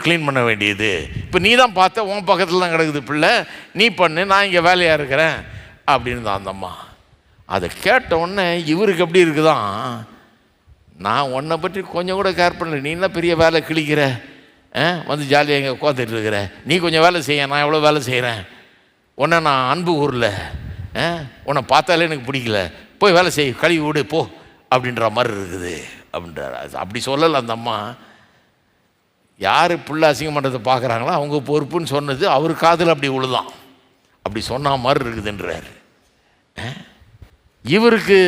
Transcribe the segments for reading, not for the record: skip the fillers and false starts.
Clean பண்ண வேண்டியது. இப்போ நீ தான் பார்த்த, உன் பக்கத்தில் தான் கிடக்குது பிள்ளை, நீ பண்ணு, நான் இங்கே வேலையாக இருக்கிறேன் அப்படின்னு தான் அந்த அம்மா. அதை கேட்ட உடனே இவருக்கு எப்படி இருக்குதான், நான் உன்னை பற்றி கொஞ்சம் கூட கேர் பண்ணல, நீ என்ன பெரிய வேலை கிழிக்கிற, வந்து ஜாலியாக இங்கே உட்காந்துட்டு இருக்கிற, நீ கொஞ்சம் வேலை செய்ய, நான் எவ்வளோ வேலை செய்கிறேன், உன்னை நான் அன்பு ஊரில் உன்னை பார்த்தாலே எனக்கு பிடிக்கல, போய் வேலை செய், கழுவி விடு போ அப்படின்ற மாதிரி இருக்குது அப்படின்றார். அப்படி சொல்லலை அந்த அம்மா. யார் பிள்ளை அசிங்கம் பண்ணுறதை பார்க்குறாங்களோ அவங்க பொறுப்புன்னு சொன்னது அவர் காதில் அப்படி உழுதான், அப்படி சொன்ன மாதிரி இருக்குதுன்றார். இவருக்கு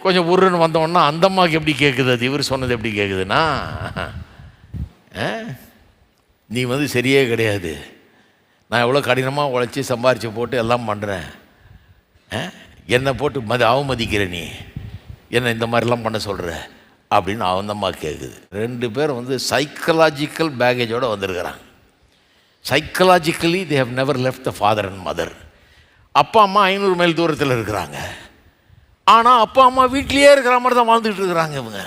கொஞ்சம் உருன்னு வந்தோன்னா அந்த அம்மாவுக்கு எப்படி கேட்குது, அது இவர் சொன்னது எப்படி கேட்குதுன்னா, நீ வந்து சரியே கிடையாது, நான் எவ்வளோ கடினமாக உழைச்சி சம்பாரித்து போட்டு எல்லாம் பண்ணுறேன், என்னை போட்டு அவமதிக்கிற, நீ என்னை இந்த மாதிரிலாம் பண்ண சொல்கிற அப்படின்னு அந்த அம்மா கேட்குது. ரெண்டு பேரும் வந்து சைக்கலாஜிக்கல் பேகேஜோடு வந்திருக்கிறாங்க. Psychologically they have never left the father and mother. அப்பா அம்மா 500 மைல் தூரத்தில் இருக்கிறாங்க, ஆனால் அப்பா அம்மா வீட்லேயே இருக்கிற மாதிரி தான் வாழ்ந்துக்கிட்டு இருக்கிறாங்க இவங்க.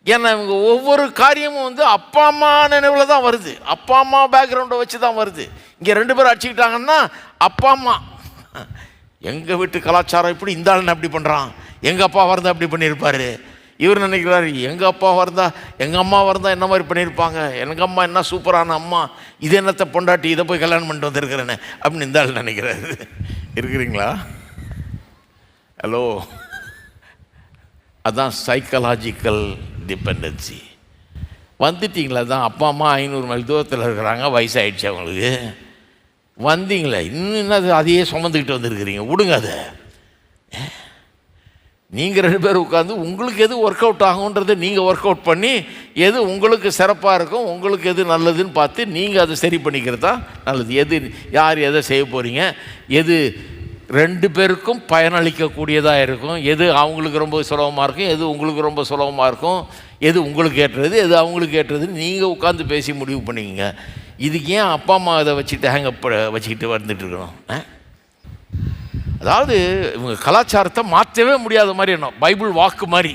ஏன்னா இவங்க ஒவ்வொரு காரியமும் வந்து அப்பா அம்மா நினைவில் தான் வருது, அப்பா அம்மா பேக்ரவுண்டை வச்சு தான் வருது. இங்கே 2 பேரும் அடிச்சுக்கிட்டாங்கன்னா அப்பா அம்மா, எங்கள் வீட்டு கலாச்சாரம் இப்படி, இந்த ஆளுன்னு அப்படி பண்ணுறான், எங்கள் அப்பா வரந்தா அப்படி பண்ணியிருப்பார், இவர் நினைக்கிறாரு எங்கள் அப்பா வரந்தா எங்கள் அம்மா வரந்தா என்ன மாதிரி பண்ணியிருப்பாங்க, எங்கள் அம்மா என்ன சூப்பரான அம்மா, இது என்னத்தை பொண்டாட்டி, இதை போய் கல்யாணம் பண்ணிட்டு வந்திருக்கிறேன்னு அப்படின்னு இந்த ஆள் நினைக்கிறாரு. இருக்கிறீங்களா? ஹலோ, அதுதான் சைக்கலாஜிக்கல் டிபெண்டன்சி. வந்துட்டிங்களா தான், அப்பா அம்மா 500 மைல் தூரத்தில் இருக்கிறாங்க, வயசாகிடுச்சு அவங்களுக்கு, வந்தீங்களே இன்னும் என்ன அதையே சுமந்துக்கிட்டு வந்துருக்கிறீங்க, விடுங்க அதை. நீங்கள் 2 பேர் உட்காந்து உங்களுக்கு எது ஒர்க் அவுட் ஆகுன்றதை நீங்கள் ஒர்க் அவுட் பண்ணி, எது உங்களுக்கு சிறப்பாக இருக்கும், உங்களுக்கு எது நல்லதுன்னு பார்த்து நீங்கள் அதை சரி பண்ணிக்கிறது தான் நல்லது. எது யார் எதை செய்ய போகிறீங்க, எது 2 பேருக்கும் பயனளிக்கக்கூடியதாக இருக்கும், எது அவங்களுக்கு ரொம்ப சுலபமாக இருக்கும், எது உங்களுக்கு ரொம்ப சுலபமாக இருக்கும், எது உங்களுக்கு ஏற்றது, எது அவங்களுக்கு ஏற்றதுன்னு நீங்கள் உட்காந்து பேசி முடிவு பண்ணிக்கங்க. இதுக்கு ஏன் அப்பா அம்மா அதை வச்சுட்டு ஹேங்கப் வச்சுக்கிட்டு வந்துட்டுருக்கணும்? அதாவது இவங்க கலாச்சாரத்தை மாற்றவே முடியாத மாதிரி என்ன, பைபிள் வாக்கு மாதிரி.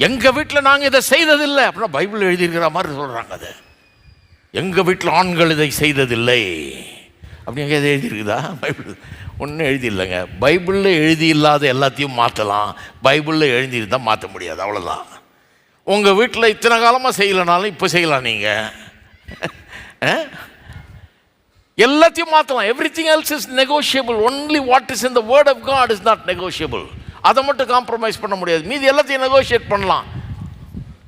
எங்கள் வீட்டில் நாங்கள் இதை செய்ததில்லை அப்படின்னா பைபிள் எழுதியிருக்கிற மாதிரி சொல்கிறாங்க. அது எங்கள் வீட்டில் ஆண்கள் இதை செய்ததில்லை அப்படிங்க எதை எழுதியிருக்குதா? பைபிள் ஒன்றும் எழுதியில்லைங்க. பைபிளில் எழுதி இல்லாத எல்லாத்தையும் மாற்றலாம், பைபிளில் எழுதியிருந்தால் மாற்ற முடியாது, அவ்வளோதான். உங்கள் வீட்டில் இத்தனை காலமாக செய்யலைனாலும் இப்போ செய்யலாம் நீங்கள், எல்லாத்தையும் மாற்றலாம். Everything else is negotiable, only what is in the word of God is not negotiable. அதை மட்டும் காம்ப்ரமைஸ் பண்ண முடியாது, மீதி எல்லாத்தையும் நெகோஷியேட் பண்ணலாம்,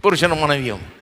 புருஷனும் மனைவியும்.